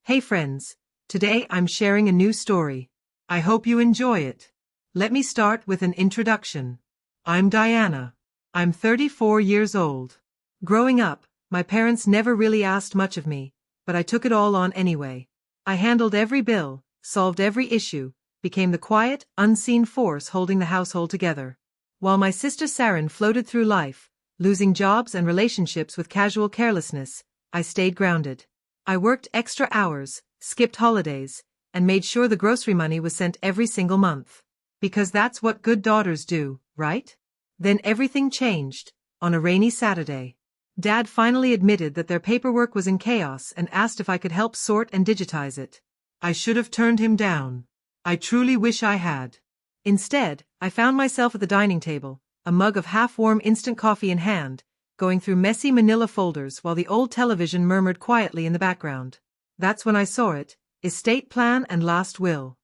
Hey friends, today I'm sharing a new story. I hope you enjoy it. Let me start with an introduction. I'm Diana. I'm 34 years old. Growing up, my parents never really asked much of me, but I took it all on anyway. I handled every bill, solved every issue, became the quiet, unseen force holding the household together. While my sister Saren floated through life, losing jobs and relationships with casual carelessness, I stayed grounded. I worked extra hours, skipped holidays, and made sure the grocery money was sent every single month. Because that's what good daughters do, right? Then everything changed, on a rainy Saturday. Dad finally admitted that their paperwork was in chaos and asked if I could help sort and digitize it. I should have turned him down. I truly wish I had. Instead, I found myself at the dining table, a mug of half-warm instant coffee in hand, going through messy manila folders while the old television murmured quietly in the background. That's when I saw it, estate plan and last will.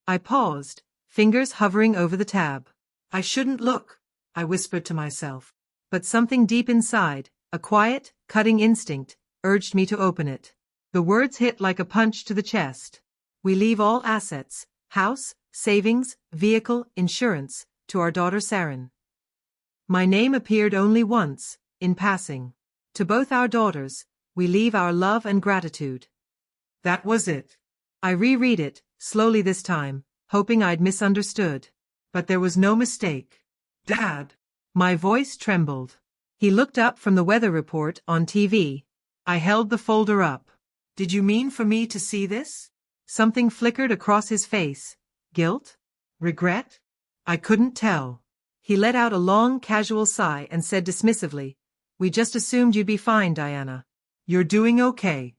I paused, fingers hovering over the tab. I shouldn't look, I whispered to myself. But something deep inside, a quiet, cutting instinct, urged me to open it. The words hit like a punch to the chest. We leave all assets, house, savings, vehicle, insurance, to our daughter Saren. My name appeared only once, in passing. To both our daughters, we leave our love and gratitude. That was it. I reread it, slowly this time, hoping I'd misunderstood. But there was no mistake. Dad! My voice trembled. He looked up from the weather report on TV. I held the folder up. Did you mean for me to see this? Something flickered across his face. Guilt? Regret? I couldn't tell. He let out a long, casual sigh and said dismissively, "We just assumed you'd be fine, Diana. You're doing okay."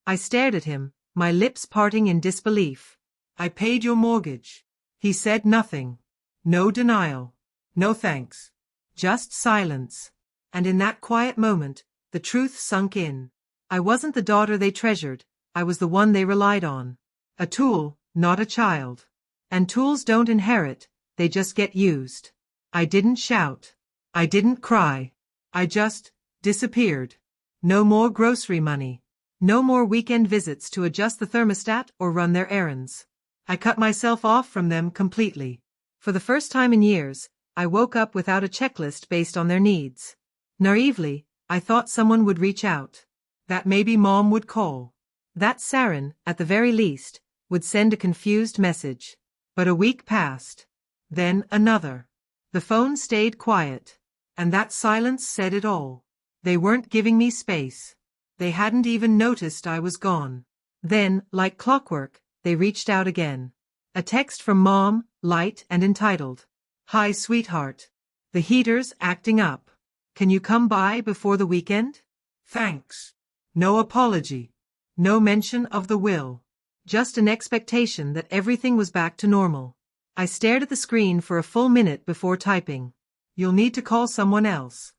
I stared at him, my lips parting in disbelief. I paid your mortgage. He said nothing. No denial. No thanks. Just silence. And in that quiet moment, the truth sunk in. I wasn't the daughter they treasured, I was the one they relied on. A tool, not a child. And tools don't inherit, they just get used. I didn't shout. I didn't cry. I just disappeared. No more grocery money. No more weekend visits to adjust the thermostat or run their errands. I cut myself off from them completely. For the first time in years, I woke up without a checklist based on their needs. Naively, I thought someone would reach out. That maybe Mom would call. That Saren, at the very least, would send a confused message. But a week passed. Then another. The phone stayed quiet. And that silence said it all. They weren't giving me space. They hadn't even noticed I was gone. Then, like clockwork, they reached out again. A text from Mom, light and entitled. "Hi, sweetheart. The heater's acting up. Can you come by before the weekend? Thanks." No apology. No mention of the will. Just an expectation that everything was back to normal. I stared at the screen for a full minute before typing. "You'll need to call someone else."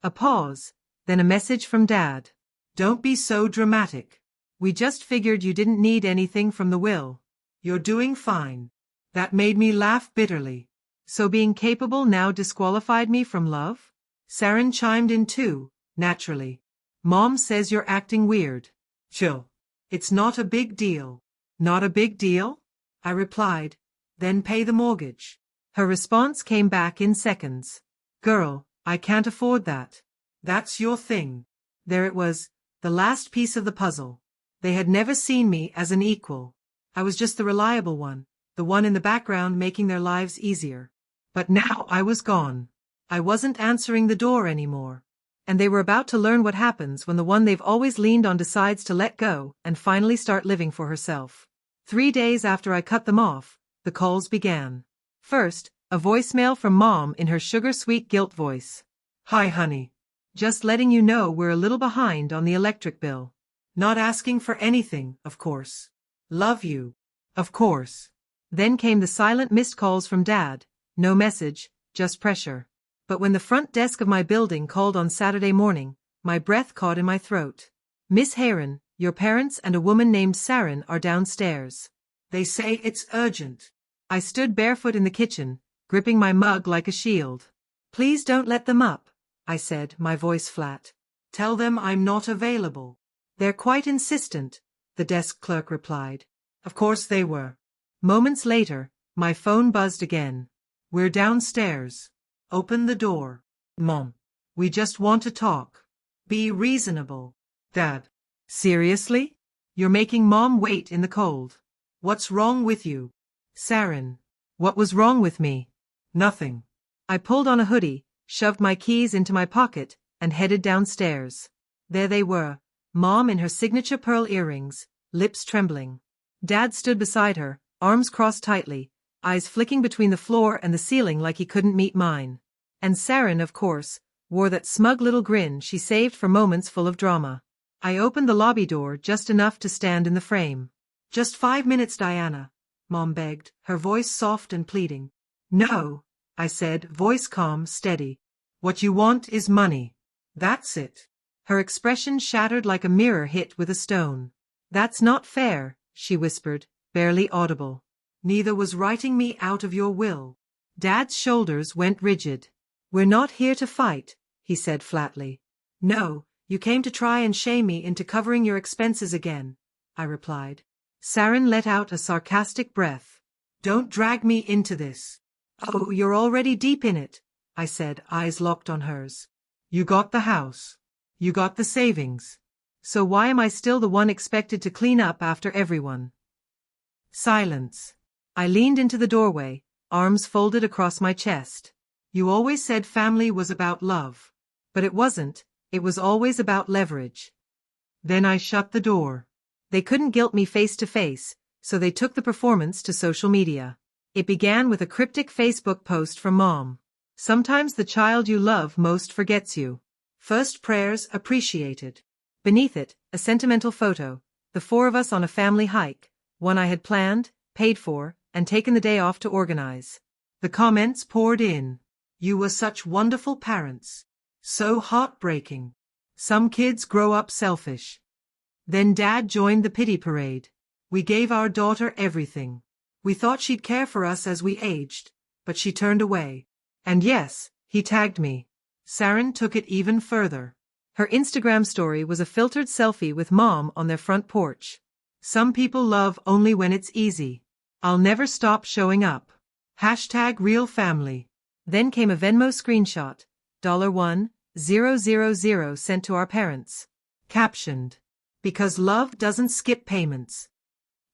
A pause, then a message from Dad. "Don't be so dramatic. We just figured you didn't need anything from the will. You're doing fine." That made me laugh bitterly. So being capable now disqualified me from love? Saren chimed in too, naturally. "Mom says you're acting weird." "Chill. It's not a big deal." "Not a big deal?" I replied. "Then pay the mortgage." Her response came back in seconds. "Girl, I can't afford that." "That's your thing." There it was, the last piece of the puzzle. They had never seen me as an equal. I was just the reliable one, the one in the background making their lives easier. But now I was gone. I wasn't answering the door anymore. And they were about to learn what happens when the one they've always leaned on decides to let go and finally start living for herself. 3 days after I cut them off, the calls began. First, a voicemail from Mom in her sugar-sweet guilt voice. "Hi, honey. Just letting you know we're a little behind on the electric bill. Not asking for anything, of course. Love you. Of course." Then came the silent missed calls from Dad. No message, just pressure. But when the front desk of my building called on Saturday morning, my breath caught in my throat. "Miss Heir, your parents and a woman named Saren are downstairs. They say it's urgent." I stood barefoot in the kitchen, gripping my mug like a shield. "Please don't let them up," I said, my voice flat. "Tell them I'm not available." "They're quite insistent. the desk clerk replied. Of course they were. Moments later, my phone buzzed again. We're downstairs. Open the door. Mom. We just want to talk. Be reasonable. Dad. Seriously? You're making Mom wait in the cold. What's wrong with you? Sarin. What was wrong with me? Nothing. I pulled on a hoodie, shoved my keys into my pocket, and headed downstairs. There they were, Mom in her signature pearl earrings, lips trembling. Dad stood beside her, arms crossed tightly, eyes flicking between the floor and the ceiling like he couldn't meet mine. And Sarin, of course, wore that smug little grin she saved for moments full of drama. I opened the lobby door just enough to stand in the frame. Just 5 minutes, Diana, Mom begged, her voice soft and pleading. No, I said, voice calm, steady. What you want is money. That's it. Her expression shattered like a mirror hit with a stone. That's not fair, she whispered, barely audible. Neither was writing me out of your will. Dad's shoulders went rigid. We're not here to fight, he said flatly. No, you came to try and shame me into covering your expenses again, I replied. Sarin let out a sarcastic breath. Don't drag me into this. Oh, you're already deep in it, I said, eyes locked on hers. You got the house. You got the savings. So why am I still the one expected to clean up after everyone? Silence. I leaned into the doorway, arms folded across my chest. You always said family was about love. But it wasn't, it was always about leverage. Then I shut the door. They couldn't guilt me face to face, so they took the performance to social media. It began with a cryptic Facebook post from Mom. Sometimes the child you love most forgets you. First prayers appreciated. Beneath it, a sentimental photo, the 4 of us on a family hike, one I had planned, paid for, and taken the day off to organize. The comments poured in. You were such wonderful parents. So heartbreaking. Some kids grow up selfish. Then Dad joined the pity parade. We gave our daughter everything. We thought she'd care for us as we aged, but she turned away. And yes, he tagged me. Sarin took it even further. Her Instagram story was a filtered selfie with Mom on their front porch. Some people love only when it's easy. I'll never stop showing up. #RealFamily. Then came a Venmo screenshot, $1,000 sent to our parents. Captioned, because love doesn't skip payments.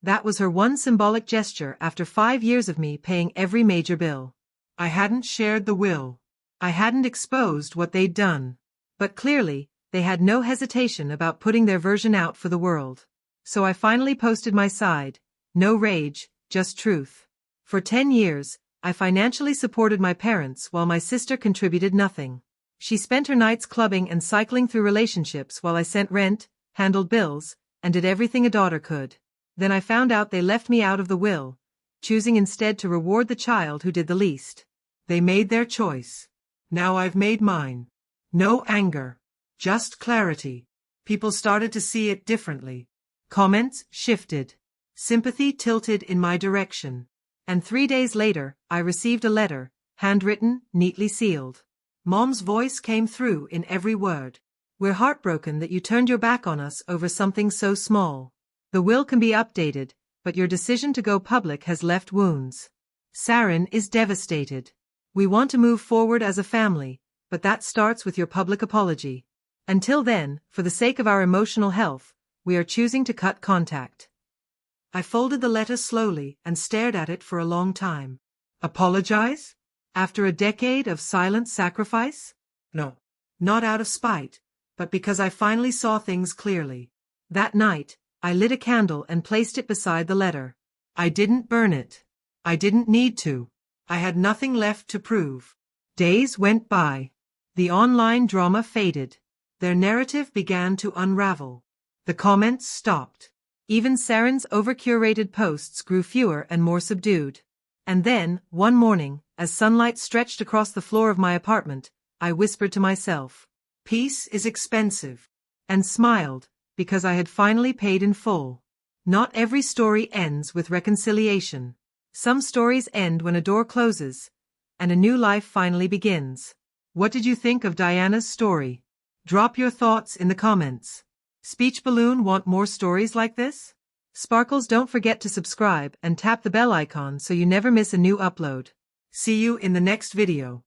That was her one symbolic gesture after 5 years of me paying every major bill. I hadn't shared the will. I hadn't exposed what they'd done. But clearly, they had no hesitation about putting their version out for the world. So I finally posted my side. No rage, just truth. For 10 years, I financially supported my parents while my sister contributed nothing. She spent her nights clubbing and cycling through relationships while I sent rent, handled bills, and did everything a daughter could. Then I found out they left me out of the will, choosing instead to reward the child who did the least. They made their choice. Now I've made mine. No anger. Just clarity. People started to see it differently. Comments shifted. Sympathy tilted in my direction. And 3 days later, I received a letter, handwritten, neatly sealed. Mom's voice came through in every word. We're heartbroken that you turned your back on us over something so small. The will can be updated, but your decision to go public has left wounds. Sarin is devastated. We want to move forward as a family, but that starts with your public apology. Until then, for the sake of our emotional health, we are choosing to cut contact. I folded the letter slowly and stared at it for a long time. Apologize? After a decade of silent sacrifice? No. Not out of spite, but because I finally saw things clearly. That night, I lit a candle and placed it beside the letter. I didn't burn it. I didn't need to. I had nothing left to prove. Days went by. The online drama faded. Their narrative began to unravel. The comments stopped. Even Sarin's over-curated posts grew fewer and more subdued. And then, one morning, as sunlight stretched across the floor of my apartment, I whispered to myself, "Peace is expensive," and smiled, because I had finally paid in full. Not every story ends with reconciliation. Some stories end when a door closes, and a new life finally begins. What did you think of Diana's story? Drop your thoughts in the comments. Speech Balloon want more stories like this? Sparkles, don't forget to subscribe and tap the bell icon so you never miss a new upload. See you in the next video.